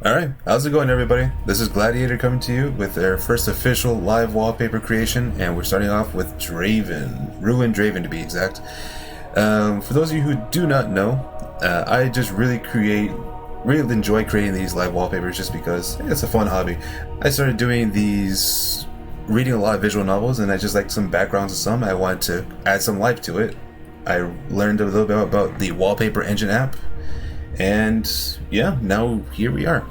Alright, how's it going, everybody? This is Gladiator coming to you with their first official live wallpaper creation, and we're starting off with Draven. Ruined Draven, to be exact. For those of you who do not know, I just really enjoy creating these live wallpapers just because it's a fun hobby. I started doing these, reading a lot of visual novels, and I just liked some backgrounds of some. I wanted to add some life to it. I learned a little bit about the Wallpaper Engine app, and yeah, now here we are.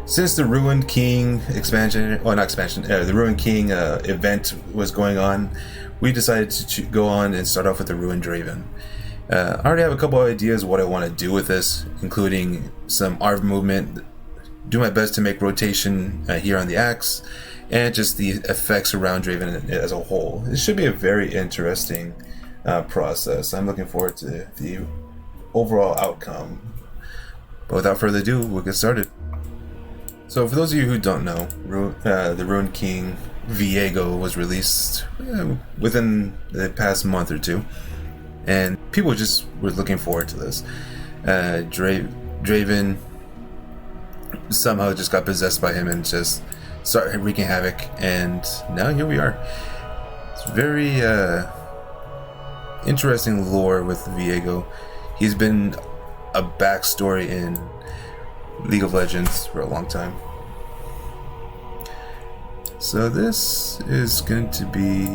Since the Ruined King expansion, well, not expansion, the Ruined King event was going on, we decided to go on and start off with the Ruined Draven. I already have a couple of ideas of what I want to do with this, including some ARV movement, do my best to make rotation here on the axe, and just the effects around Draven as a whole. It should be a very interesting process. I'm looking forward to the overall outcome. But without further ado, we'll get started. So for those of you who don't know, the Ruined King Viego was released within the past month or two, and people just were looking forward to this. Draven somehow just got possessed by him and just started wreaking havoc, and now here we are. It's very interesting lore with Viego. He's been a backstory in League of Legends for a long time. So this is going to be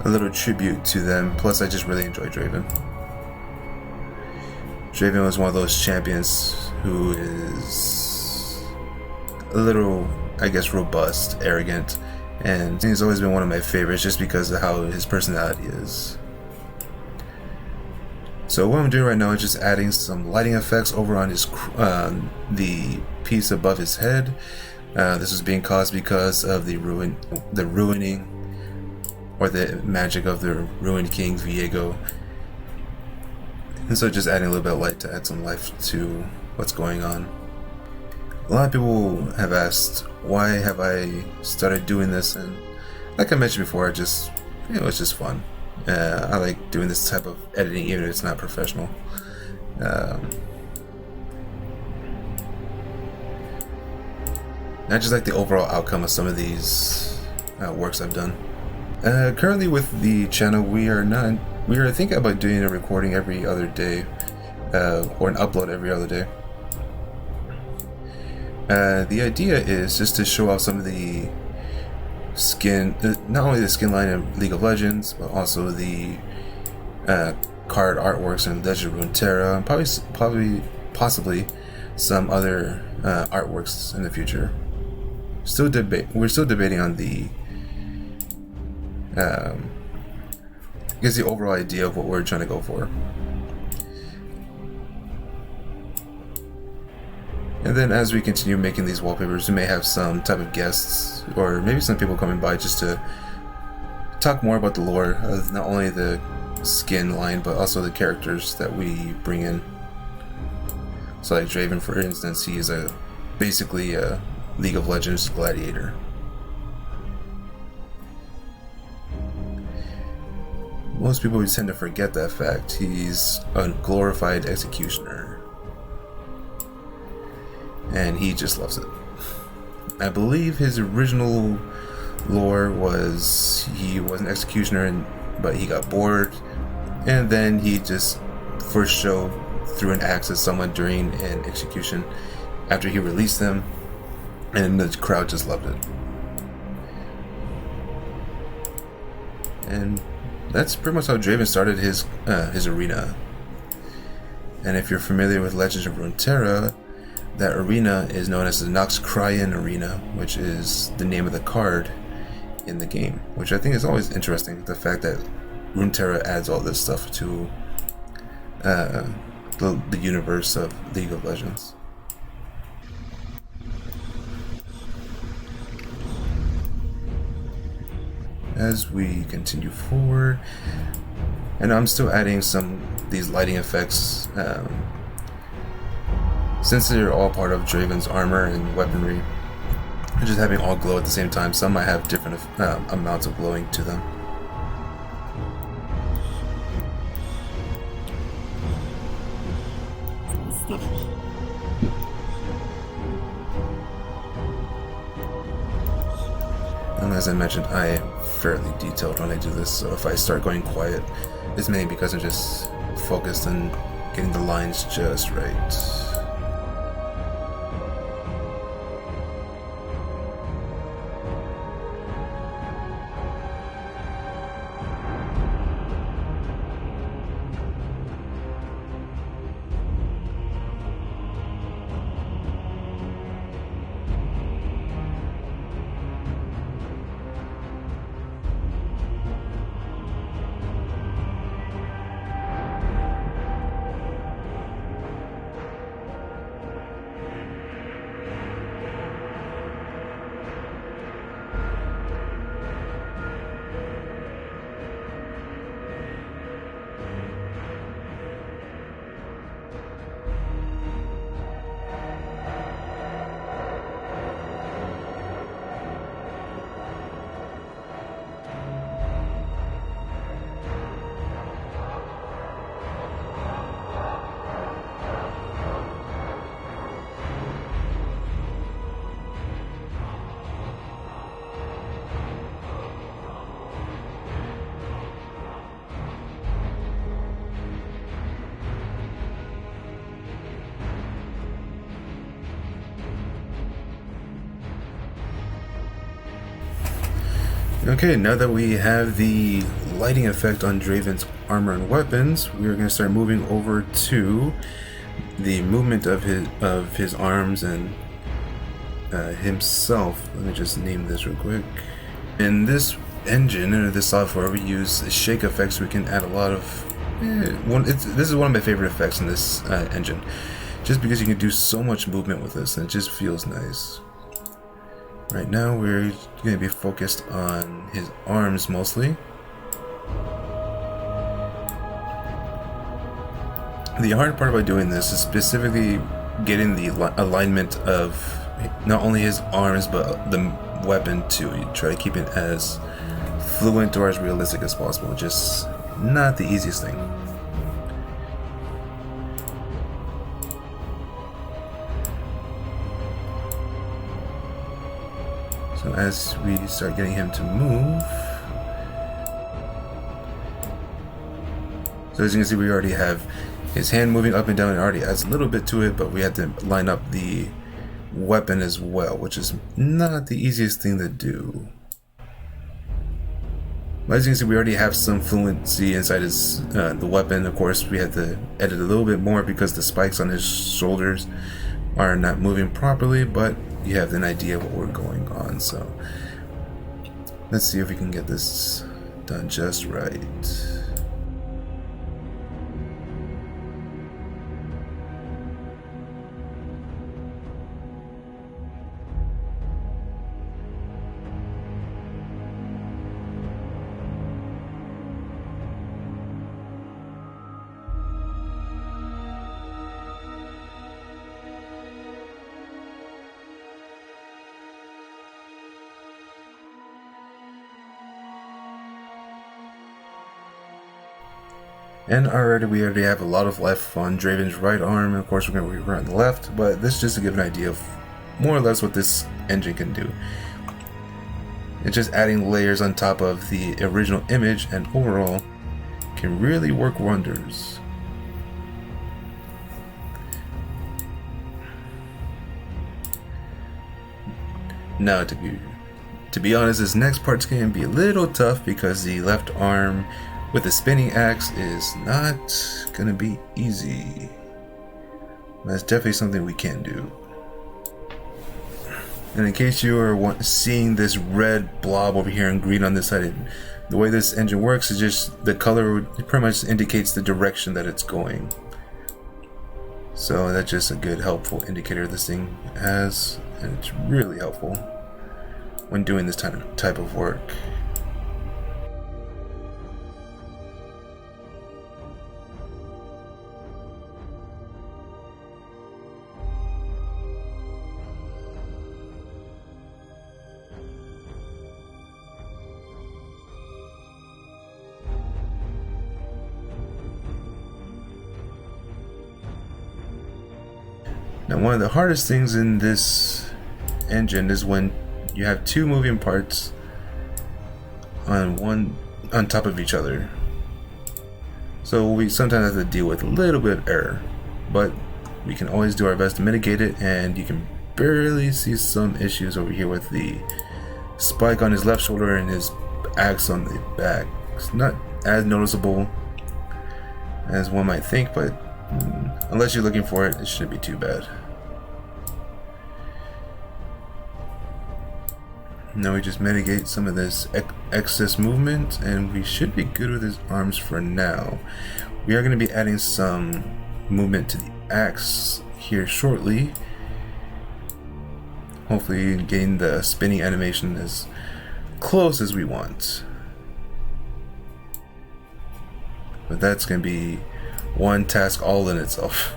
a little tribute to them, plus I just really enjoy Draven. Draven was one of those champions who is a little, I guess, robust, arrogant, and he's always been one of my favorites just because of how his personality is. So what I'm doing right now is just adding some lighting effects over on his the piece above his head. This is being caused because of the ruining, or the magic of the Ruined King Viego. And so just adding a little bit of light to add some life to what's going on. A lot of people have asked, why have I started doing this? And like I mentioned before, it was just fun. I like doing this type of editing even if it's not professional. I just like the overall outcome of some of these works I've done. Currently with the channel, we are thinking about doing a recording every other day, or an upload every other day. The idea is just to show off some of the skin, not only the skin line in League of Legends, but also the card artworks in Legend of Runeterra, and possibly some other artworks in the future. We're still debating on the I guess the overall idea of what we're trying to go for. And then as we continue making these wallpapers, we may have some type of guests, or maybe some people coming by just to talk more about the lore of not only the skin line, but also the characters that we bring in. So like Draven, for instance, he is basically a League of Legends gladiator. Most people tend to forget that fact. He's a glorified executioner, and he just loves it. I believe his original lore was he was an executioner, but he got bored, and then he just for show threw an axe at someone during an execution after he released them, and the crowd just loved it. And that's pretty much how Draven started his arena. And if you're familiar with Legends of Runeterra, that arena is known as the Noxcrian Arena, which is the name of the card in the game, which I think is always interesting, the fact that Runeterra adds all this stuff to the universe of League of Legends. As we continue forward, and I'm still adding these lighting effects, since they're all part of Draven's armor and weaponry, and just having all glow at the same time. Some might have different amounts of glowing to them. And as I mentioned, I am fairly detailed when I do this, so if I start going quiet, it's mainly because I'm just focused on getting the lines just right. Okay, now that we have the lighting effect on Draven's armor and weapons, we are going to start moving over to the movement of his arms and himself. Let me just name this real quick. In this engine or this software, we use shake effects. We can add a lot of this is one of my favorite effects in this engine, just because you can do so much movement with this, and it just feels nice. Right now we're going to be focused on his arms mostly. The hard part about doing this is specifically getting the alignment of not only his arms but the weapon too. You try to keep it as fluent or as realistic as possible. Just not the easiest thing. So as we start getting him to move, so as you can see, we already have his hand moving up and down. It already adds a little bit to it, but we had to line up the weapon as well, which is not the easiest thing to do. But as you can see, we already have some fluency inside his the weapon. Of course, we had to edit a little bit more because the spikes on his shoulders are not moving properly, but you have an idea of what we're going on. So let's see if we can get this done just right. And we already have a lot of life on Draven's right arm, and of course we're going to be on the left, but this is just to give an idea of more or less what this engine can do. It's just adding layers on top of the original image, and overall can really work wonders. Now to be honest, this next part's going to be a little tough because the left arm with the spinning axe is not gonna be easy. That's definitely something we can do. And in case you are seeing this red blob over here and green on this side, the way this engine works is just the color pretty much indicates the direction that it's going. So that's just a good helpful indicator this thing has, and it's really helpful when doing this type of work. Now, one of the hardest things in this engine is when you have two moving parts on top of each other. So we sometimes have to deal with a little bit of error, but we can always do our best to mitigate it. And you can barely see some issues over here with the spike on his left shoulder and his axe on the back. It's not as noticeable as one might think, but unless you're looking for it, it shouldn't be too bad. Now we just mitigate some of this excess movement, and we should be good with his arms for now. We are going to be adding some movement to the axe here shortly. Hopefully getting the spinning animation as close as we want. But that's going to be one task all in itself.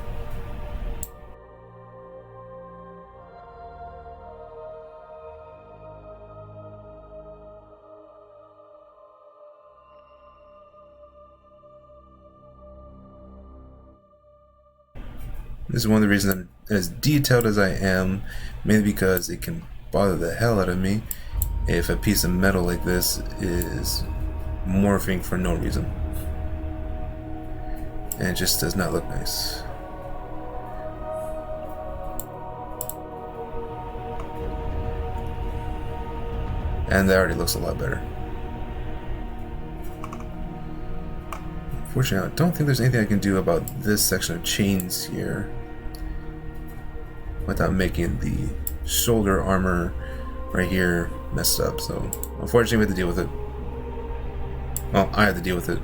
This is one of the reasons I'm as detailed as I am, mainly because it can bother the hell out of me if a piece of metal like this is morphing for no reason. And it just does not look nice. And that already looks a lot better. Unfortunately, I don't think there's anything I can do about this section of chains here without making the shoulder armor right here messed up. So unfortunately we have to deal with it. Well, I have to deal with it.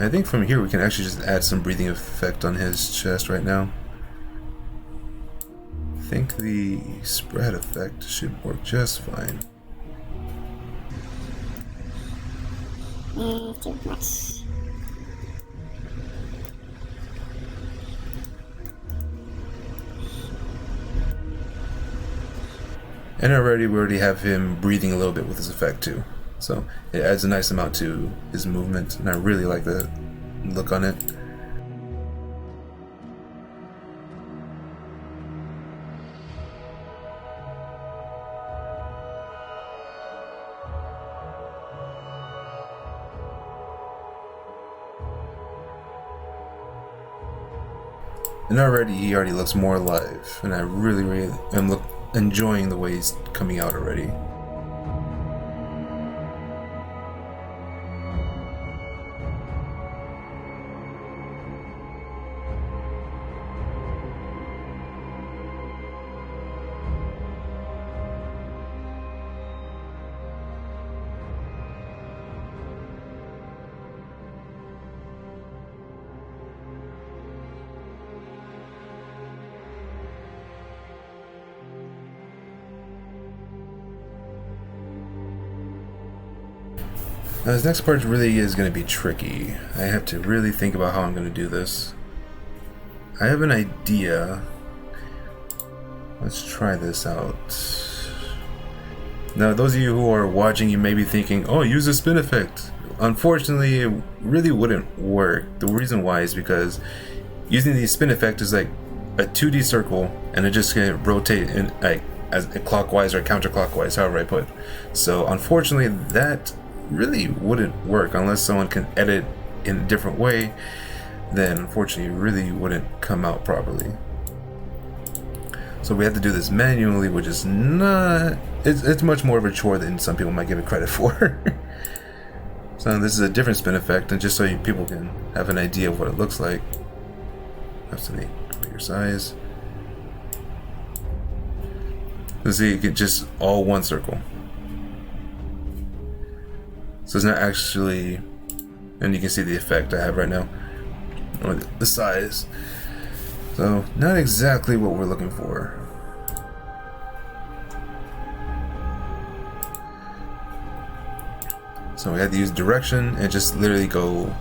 I think from here we can actually just add some breathing effect on his chest right now. I think the spread effect should work just fine. Too much. And we already have him breathing a little bit with this effect too. So it adds a nice amount to his movement, and I really like the look on it. And already he already looks more alive, and I really am enjoying the way he's coming out already. Now this next part really is going to be tricky. I have to really think about how I'm going to do this. I have an idea. Let's try this out. Now those of you who are watching, you may be thinking, oh, use a spin effect. Unfortunately, it really wouldn't work. The reason why is because using the spin effect is like a 2D circle, and it just going to rotate in like as clockwise or counterclockwise, however I put. So unfortunately, that really wouldn't work unless someone can edit in a different way. Then unfortunately it really wouldn't come out properly. So we have to do this manually, which is not, it's much more of a chore than some people might give it credit for. So this is a different spin effect, and just so people can have an idea of what it looks like. Have to make bigger size. Let's see, you get just all one circle. So it's not actually, and you can see the effect I have right now, or the size. So not exactly what we're looking for. So we had to use direction and just literally go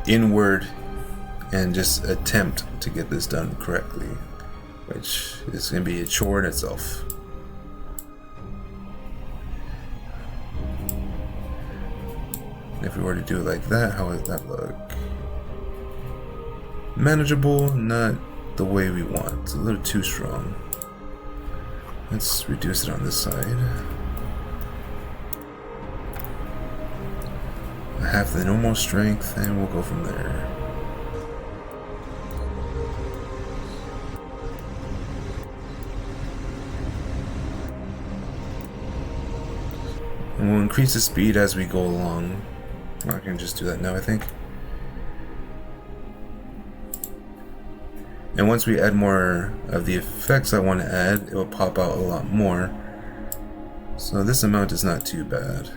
inward and just attempt to get this done correctly, which is going to be a chore in itself. If we were to do it like that, how would that look? Manageable, not the way we want. It's a little too strong. Let's reduce it on this side. Half the normal strength, and we'll go from there. And we'll increase the speed as we go along. I can just do that now, I think. And once we add more of the effects I want to add, it will pop out a lot more. So this amount is not too bad.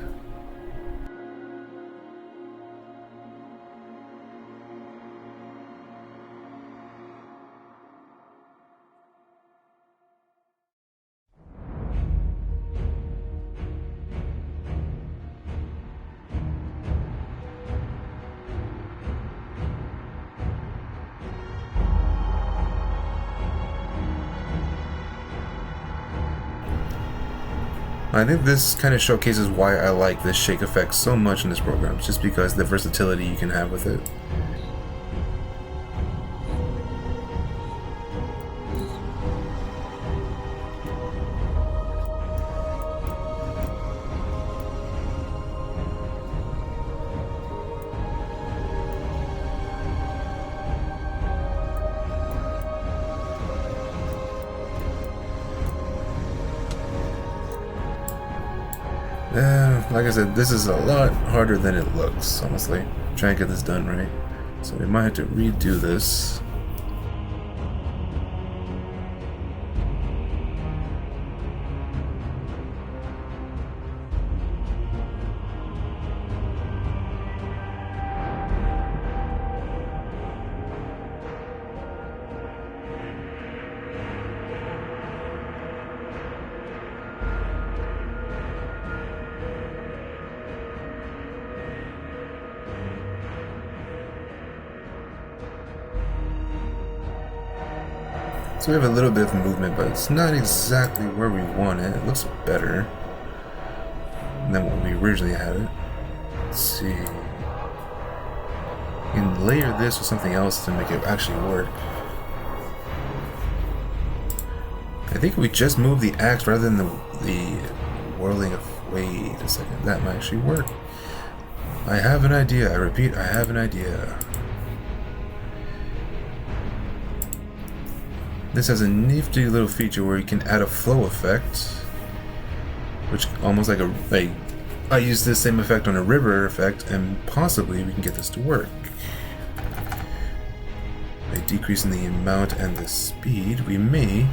I think this kind of showcases why I like this shake effect so much in this program, just because the versatility you can have with it. Like I said, this is a lot harder than it looks, honestly. Trying to get this done right. So we might have to redo this. So we have a little bit of movement, but it's not exactly where we want it. It looks better than what we originally had it. Let's see. You can layer this with something else to make it actually work. I think we just move the axe rather than the whirling of... Wait a second, that might actually work. I have an idea. I repeat, I have an idea. This has a nifty little feature where you can add a flow effect, which almost like I use this same effect on a river effect, and possibly we can get this to work. By decreasing the amount and the speed, we may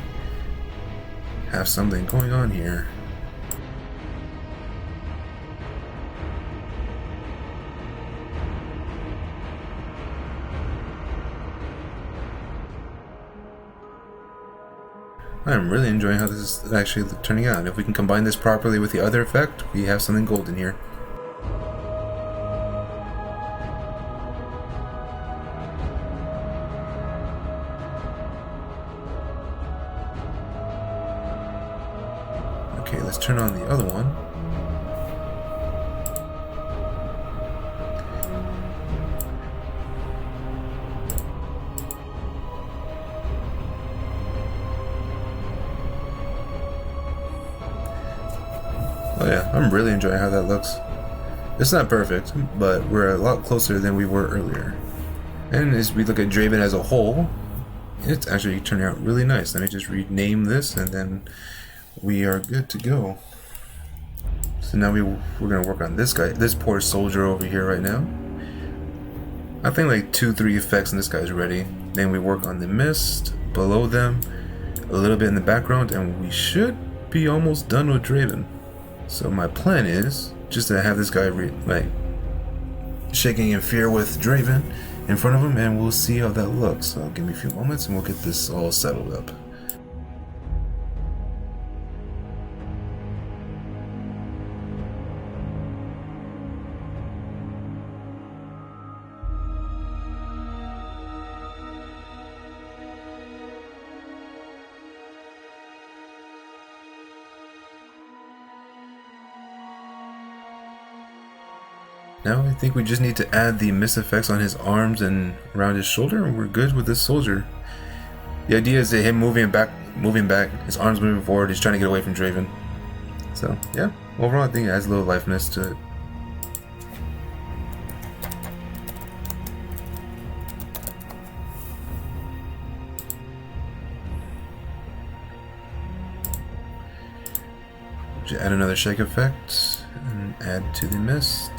have something going on here. I'm really enjoying how this is actually turning out. If we can combine this properly with the other effect, we have something golden here. Okay, let's turn on the other one. Oh yeah, I'm really enjoying how that looks. It's not perfect, but we're a lot closer than we were earlier. And as we look at Draven as a whole, it's actually turning out really nice. Let me just rename this, and then we are good to go. So now we're gonna work on this guy, this poor soldier over here right now. I think like 2-3 effects and this guy's ready. Then we work on the mist below them, a little bit in the background, and we should be almost done with Draven. So my plan is just to have this guy like shaking in fear with Draven in front of him, and we'll see how that looks. So give me a few moments and we'll get this all settled up. Now I think we just need to add the mist effects on his arms and around his shoulder, and we're good with this soldier. The idea is that him moving back, his arms moving forward, he's trying to get away from Draven. So yeah, overall I think it adds a little liveness to it. Just add another shake effect and add to the mist.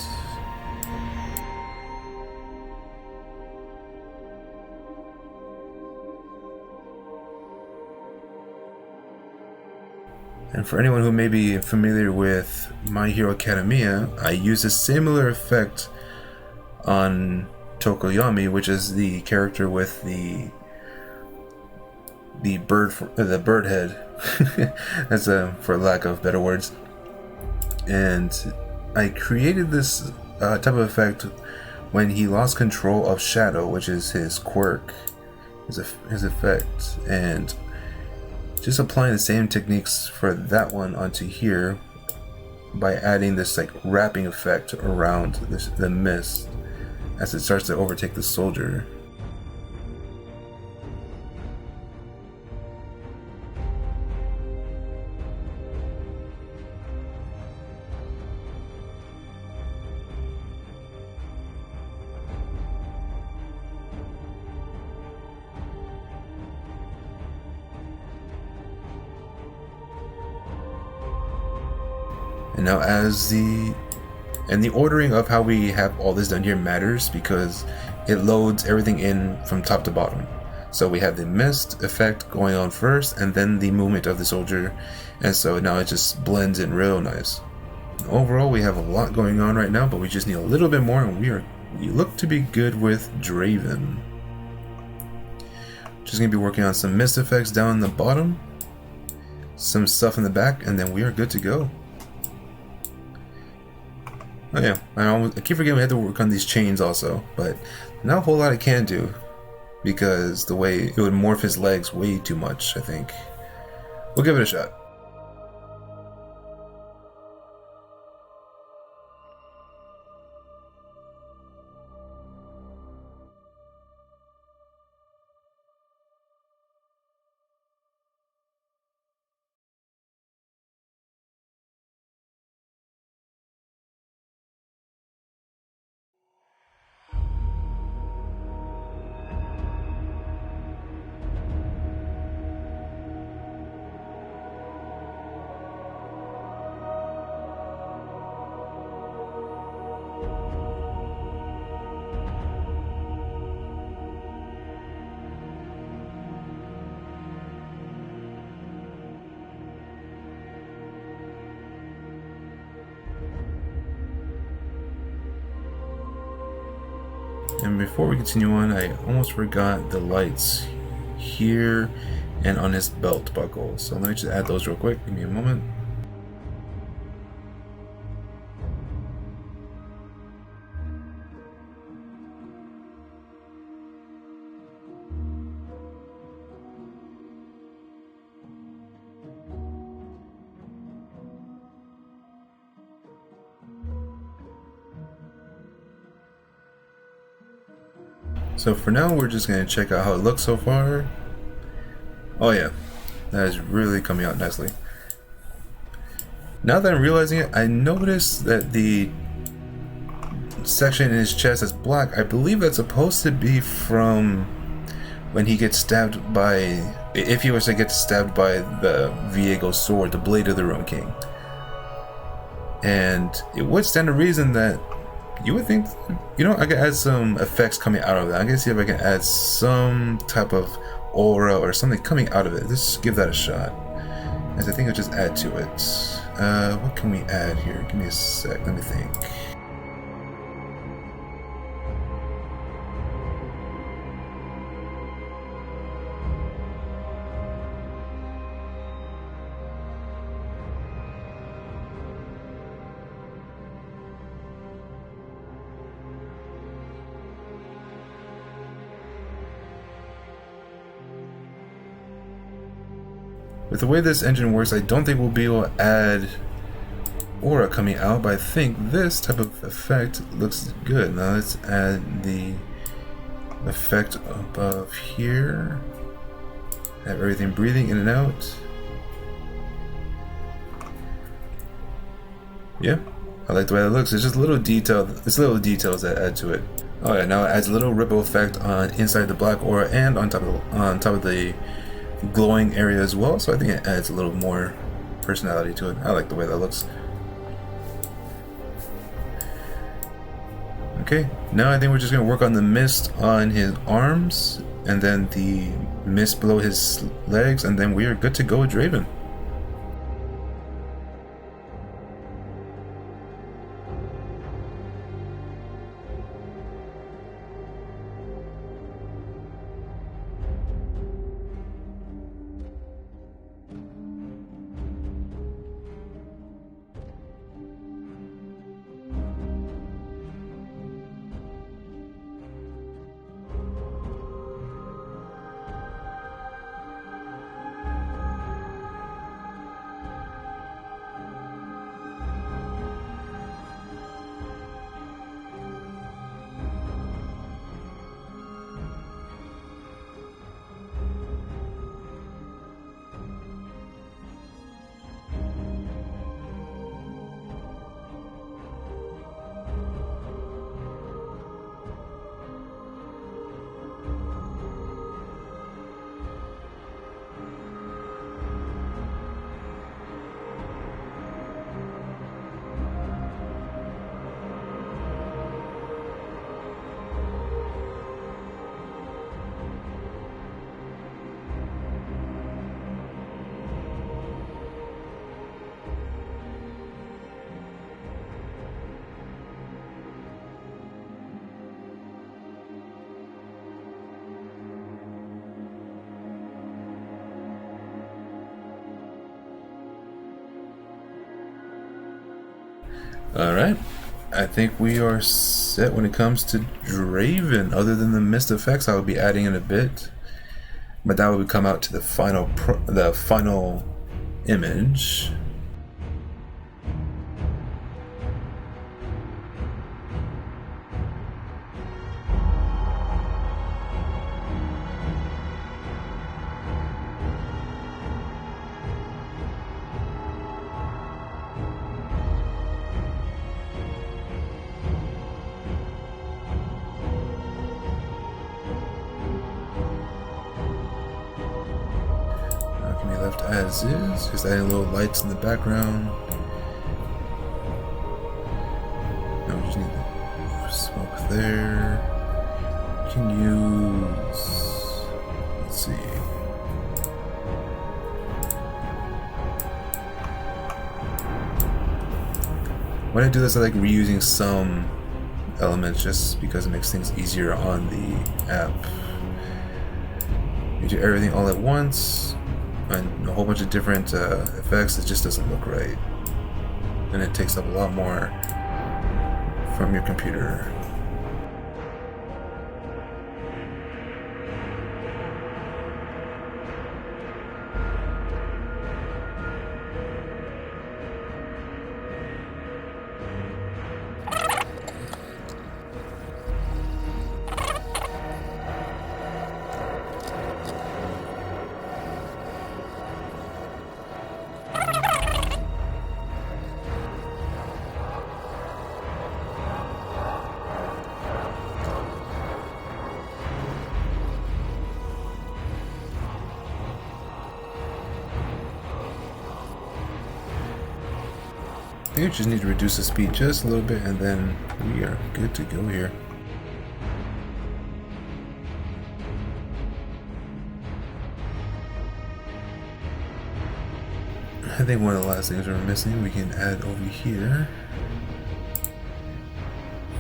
And for anyone who may be familiar with My Hero Academia, I use a similar effect on Tokoyami, which is the character with the bird head. That's for lack of better words. And I created this type of effect when he lost control of Shadow, which is his quirk, his effect, and just applying the same techniques for that one onto here by adding this like wrapping effect around the mist as it starts to overtake the soldier. And now the ordering of how we have all this done here matters because it loads everything in from top to bottom. So we have the mist effect going on first and then the movement of the soldier, and so now it just blends in real nice. Overall we have a lot going on right now, but we just need a little bit more and we look to be good with Draven. Just gonna be working on some mist effects down the bottom, some stuff in the back, and then we are good to go. Oh yeah, I keep forgetting we had to work on these chains also, but not a whole lot I can do because the way it would morph his legs way too much, I think. We'll give it a shot. And before we continue on, I almost forgot the lights here and on his belt buckle. So let me just add those real quick. Give me a moment. So for now, we're just going to check out how it looks so far. Oh yeah, that is really coming out nicely. Now that I'm realizing it, I noticed that the section in his chest is black. I believe that's supposed to be from when he gets stabbed by, if he was to get stabbed by the Viego's sword, the blade of the Ruined King. And it would stand to reason that you would think, you know, I could add some effects coming out of that. I'm gonna see if I can add some type of aura or something coming out of it. Let's give that a shot. As I think I'll just add to it. What can we add here? Give me a sec, let me think. With the way this engine works, I don't think we'll be able to add aura coming out, but I think this type of effect looks good. Now let's add the effect above here. Have everything breathing in and out. Yeah, I like the way that looks. It's just little details that add to it. Oh yeah, now it adds a little ripple effect on inside the black aura and on top of the glowing area as well. So I think it adds a little more personality to it. I like the way that looks. Okay, now I think we're just gonna work on the mist on his arms and then the mist below his legs, and then we are good to go with Draven. Alright, I think we are set when it comes to Draven. Other than the mist effects, I will be adding in a bit, but that will come out to the final image. Left as is, just adding little lights in the background. Now we just need the smoke there. We can use, let's see. When I do this, I like reusing some elements just because it makes things easier on the app. You do everything all at once. And a whole bunch of different effects, it just doesn't look right, and it takes up a lot more from your computer. I think we just need to reduce the speed just a little bit, and then we are good to go here. I think one of the last things we're missing, we can add over here.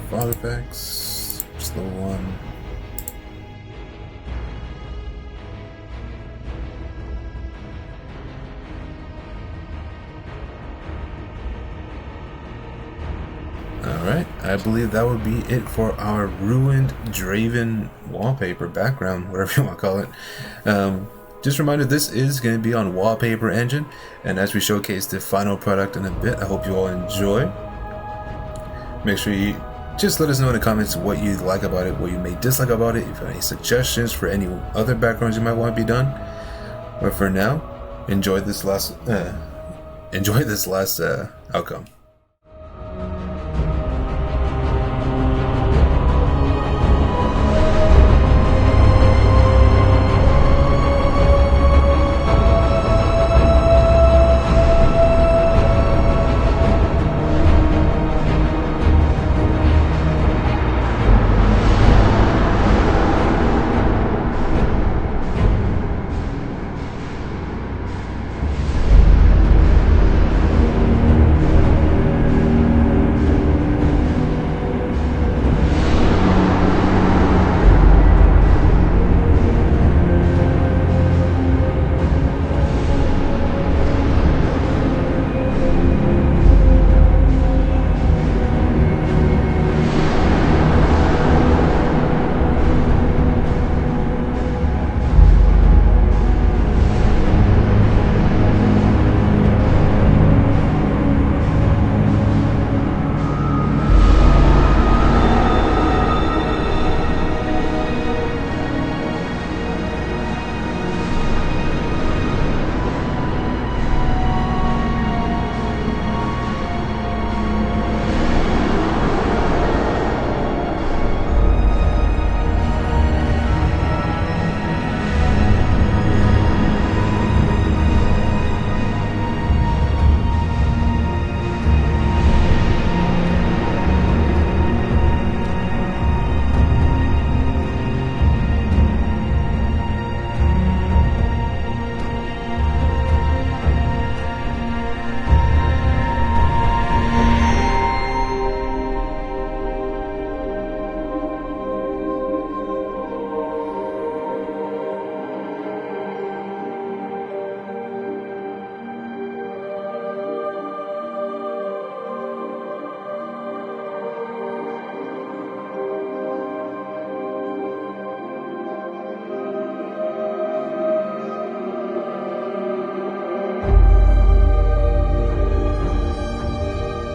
Fog effects, slow one. Alright, I believe that would be it for our ruined Draven wallpaper background, whatever you want to call it. Just a reminder, this is going to be on Wallpaper Engine, and as we showcase the final product in a bit, I hope you all enjoy. Make sure you just let us know in the comments what you like about it, what you may dislike about it, if you have any suggestions for any other backgrounds you might want to be done. But for now, enjoy this last outcome.